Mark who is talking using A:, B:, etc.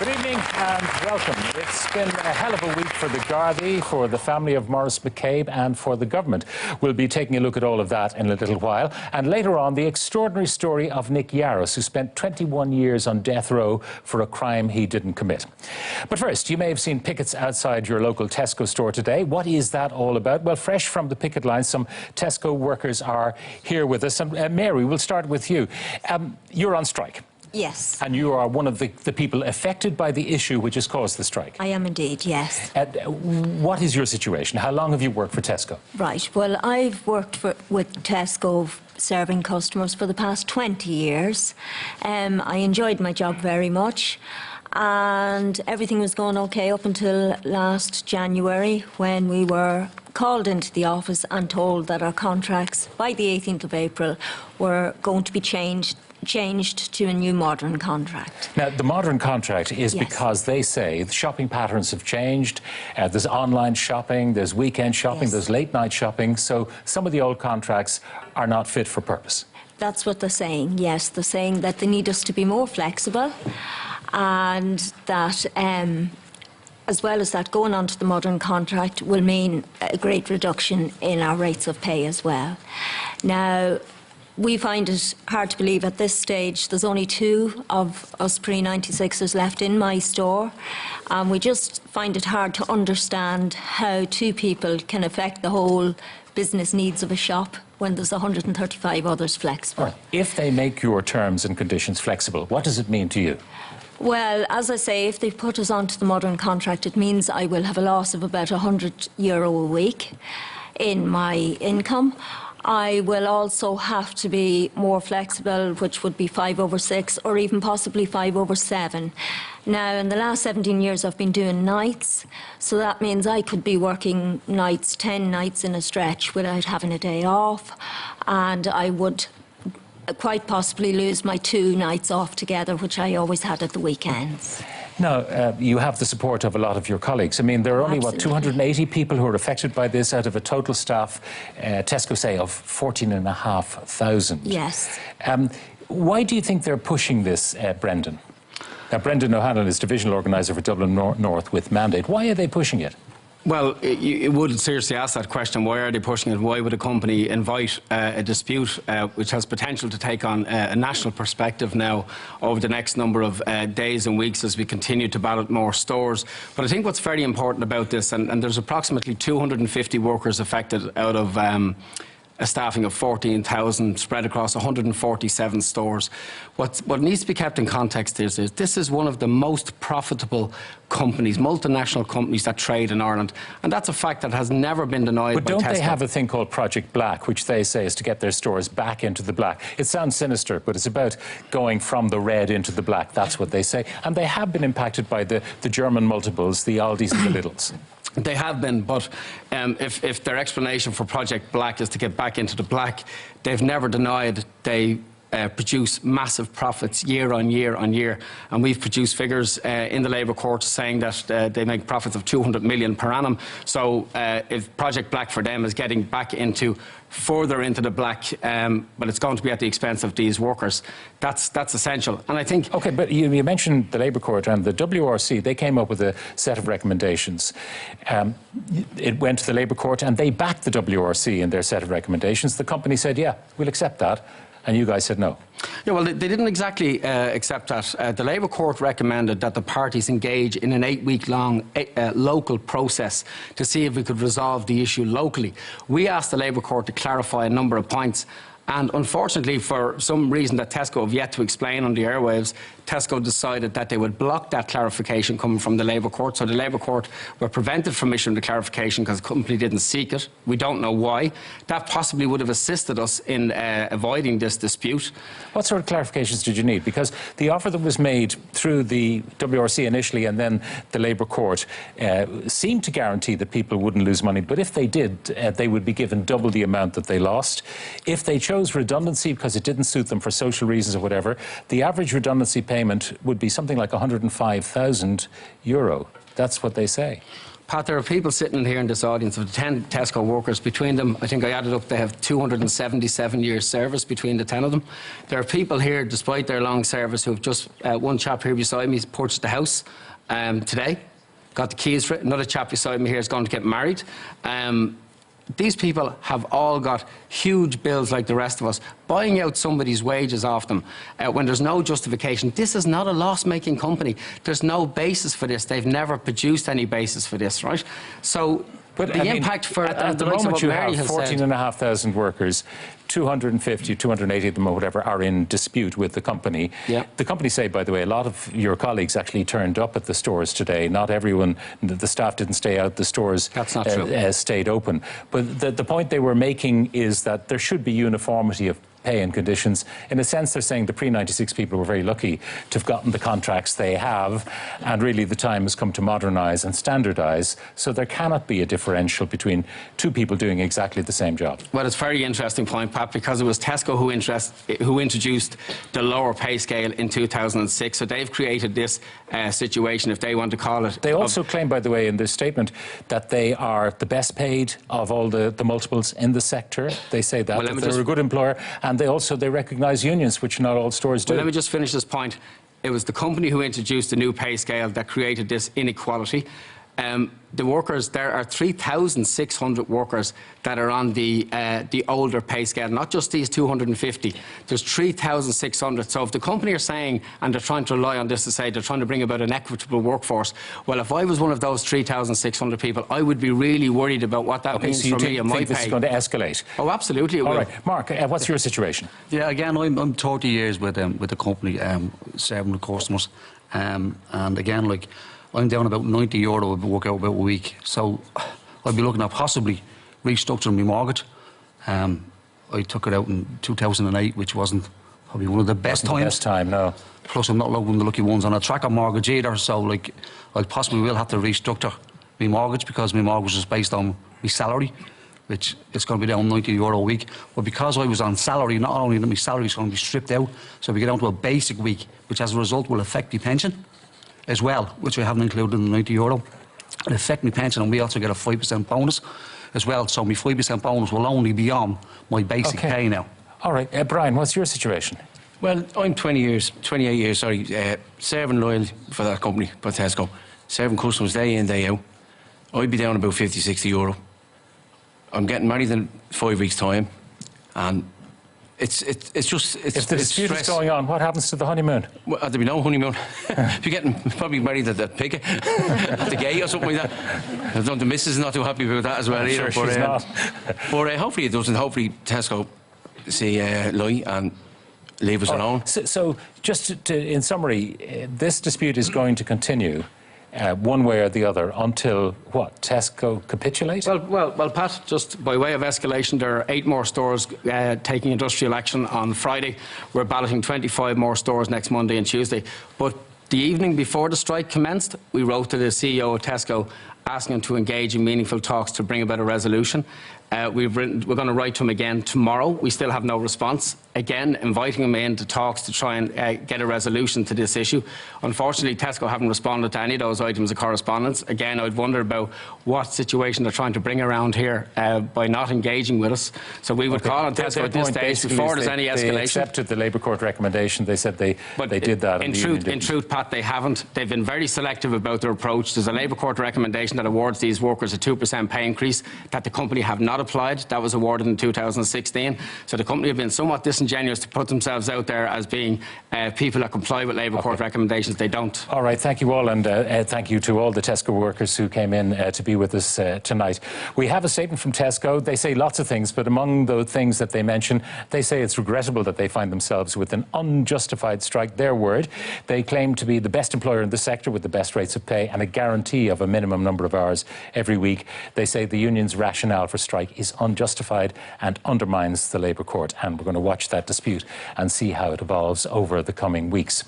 A: Good evening and welcome. It's been a hell of a week for the Gardaí, for the family of Maurice McCabe and for the government. We'll be taking a look at all of that in a little while. And later on, the extraordinary story of Nick Yaros, who spent 21 years on death row for a crime he didn't commit. But first, you may have seen pickets outside your local Tesco store today. What is that all about? Well, fresh from the picket line, some Tesco workers are here with us. And Mary, we'll start with you. You're on strike.
B: Yes.
A: And you are one of the people affected by the issue which has caused the strike.
B: I am indeed, yes.
A: What is your situation? How long have you worked for Tesco?
B: Right. Well, I've worked with Tesco serving customers for the past 20 years. I enjoyed my job very much. And everything was going okay up until last January, when we were called into the office and told that our contracts by the 18th of April were going to be changed to a new modern contract.
A: Now, the modern contract is because they say the shopping patterns have changed. There's online shopping, there's weekend shopping, there's late night shopping. So some of the old contracts are not fit for purpose.
B: That's what they're saying, yes. They're saying that they need us to be more flexible, and that as well as that, going on to the modern contract will mean a great reduction in our rates of pay as well. Now, we find it hard to believe at this stage there's only 2 of us pre-96ers left in my store. We just find it hard to understand how 2 people can affect the whole business needs of a shop when there's 135 others flexible.
A: Right. If they make your terms and conditions flexible, what does it mean to you?
B: Well, as I say, if they put us onto the modern contract, it means I will have a loss of about €100 a week in my income. I will also have to be more flexible, which would be 5/6 or even possibly 5/7. Now, in the last 17 years, I've been doing nights, so that means I could be working nights, 10 nights in a stretch without having a day off, and I would quite possibly lose my 2 nights off together, which I always had at the weekends.
A: Now, you have the support of a lot of your colleagues. I mean, there are only, what, 280 people who are affected by this out of a total staff, Tesco say, of 14,500.
B: Yes.
A: Why do you think they're pushing this, Brendan? Now, Brendan O'Hanlon is divisional organiser for Dublin North with Mandate. Why are they pushing it?
C: Well, you would seriously ask that question. Why are they pushing it? Why would a company invite a dispute which has potential to take on a national perspective now over the next number of days and weeks as we continue to ballot more stores? But I think what's very important about this, and there's approximately 250 workers affected out of a staffing of 14,000 spread across 147 stores. What needs to be kept in context is this is one of the most profitable companies, multinational companies that trade in Ireland, and that's a fact that has never been denied by Tesco.
A: But don't they have a thing called Project Black, which they say is to get their stores back into the black? It sounds sinister, but it's about going from the red into the black. That's what they say. And they have been impacted by the German multiples, the Aldis and the Lidls.
C: They have been, but if their explanation for Project Black is to get back into the black, they've never denied they produce massive profits year on year on year. And we've produced figures in the Labour Court saying that they make profits of 200 million per annum. So if Project Black for them is getting back further into the black, but it's going to be at the expense of these workers. That's essential. And I think...
A: OK, but you mentioned the Labour Court and the WRC. They came up with a set of recommendations. It went to the Labour Court and they backed the WRC in their set of recommendations. The company said, yeah, we'll accept that. And you guys said no.
C: Yeah, well, they didn't exactly accept that. The Labour Court recommended that the parties engage in an 8-week-long local process to see if we could resolve the issue locally. We asked the Labour Court to clarify a number of points, and unfortunately, for some reason that Tesco have yet to explain on the airwaves, Tesco decided that they would block that clarification coming from the Labour Court. So the Labour Court were prevented from issuing the clarification because the company didn't seek it. We don't know why. That possibly would have assisted us in avoiding this dispute.
A: What sort of clarifications did you need? Because the offer that was made through the WRC initially and then the Labour Court seemed to guarantee that people wouldn't lose money. But if they did, they would be given double the amount that they lost. If they chose redundancy because it didn't suit them for social reasons or whatever, the average redundancy payment would be something like €105,000. That's what they say.
C: Pat, there are people sitting here in this audience of 10 Tesco workers. Between them, I think I added up, they have 277 years service between the 10 of them. There are people here, despite their long service, who have just, one chap here beside me has purchased a house today, got the keys for it. Another chap beside me here is going to get married. These people have all got huge bills like the rest of us. Buying out somebody's wages off them when there's no justification. This is not a loss-making company. There's no basis for this. They've never produced any basis for this, right? So
A: but
C: the impact for
A: at the moment you have 14,500 workers, 250, 280 of them or whatever are in dispute with the company.
C: Yeah.
A: The company say, by the way, a lot of your colleagues actually turned up at the stores today. Not everyone, the staff didn't stay out, the stores
C: That's not true.
A: Stayed open. But the point they were making is that there should be uniformity of pay and conditions. In a sense, they're saying the pre-96 people were very lucky to have gotten the contracts they have, and really the time has come to modernise and standardise, so there cannot be a differential between two people doing exactly the same job.
C: Well, it's a very interesting point, Pat, because it was Tesco who introduced the lower pay scale in 2006, so they've created this situation, if they want to call it.
A: They also claim, by the way, in their statement that they are the best paid of all the multiples in the sector. They say that, that they're a good employer, and they recognise unions, which not all stores do.
C: Well, let me just finish this point. It was the company who introduced the new pay scale that created this inequality. The workers, there are 3,600 workers that are on the older pay scale, not just these 250. There's 3,600. So if the company are saying, and they're trying to rely on this to say they're trying to bring about an equitable workforce, well, if I was one of those 3,600 people, I would be really worried about what that means for me and my pay.
A: This is going to escalate?
C: Oh, absolutely it will.
A: All right. Mark, what's your situation?
D: Yeah, again, I'm 30 years with the company, serving the customers. And again, like, I'm down about €90 a work out about a week, so I'd be looking at possibly restructuring my mortgage. I took it out in 2008, which wasn't probably one of the best times.
A: The best time, no.
D: Plus, I'm not one of the lucky ones on a tracker mortgage either, so like I possibly will have to restructure my mortgage because my mortgage is based on my salary, which it's going to be down €90 a week. But because I was on salary, not only that my salary is going to be stripped out, so we get down to a basic week, which as a result will affect the pension as well, which I haven't included in the €90. It'll affect my pension, and we also get a 5% bonus as well. So my 5% bonus will only be on my basic pay now.
A: All right, Brian, what's your situation?
E: Well, I'm 28 years, serving loyal for that company, for Tesco, serving customers day in, day out. I'd be down about 50, 60 euro. I'm getting married in 5 weeks' time, and it's just...
A: If the dispute is going on, what happens to the honeymoon?
E: Well, there'd be no honeymoon. If you're getting probably married at the picket, at the gate or something like that. I don't, the missus is not too happy about that as well either.
A: Sure, she's not.
E: But hopefully it doesn't. Hopefully Tesco see lie and leave us alone.
A: So just in summary, this dispute is going to continue one way or the other until, what, Tesco capitulate?
C: Well, Pat, just by way of escalation, there are 8 more stores taking industrial action on Friday. We're balloting 25 more stores next Monday and Tuesday. But the evening before the strike commenced, we wrote to the CEO of Tesco asking him to engage in meaningful talks to bring about a resolution. We're going to write to him again tomorrow. We still have no response. Again, inviting him in to talks to try and get a resolution to this issue. Unfortunately, Tesco haven't responded to any of those items of correspondence. Again, I'd wonder about what situation they're trying to bring around here by not engaging with us. So we would call on Tesco at this stage before there's any escalation.
A: They accepted the Labour Court recommendation. They said they did that.
C: In truth, Pat, they haven't. They've been very selective about their approach. There's a Labour Court recommendation that awards these workers a 2% pay increase that the company have not applied. That was awarded in 2016. So the company have been somewhat disingenuous to put themselves out there as being people that comply with Labour Court recommendations. They don't.
A: All right, thank you all, and thank you to all the Tesco workers who came in to be with us tonight. We have a statement from Tesco. They say lots of things, but among the things that they mention, they say it's regrettable that they find themselves with an unjustified strike, their word. They claim to be the best employer in the sector with the best rates of pay and a guarantee of a minimum number of hours every week. They say the union's rationale for strike is unjustified and undermines the Labour Court, and we're going to watch that dispute and see how it evolves over the coming weeks.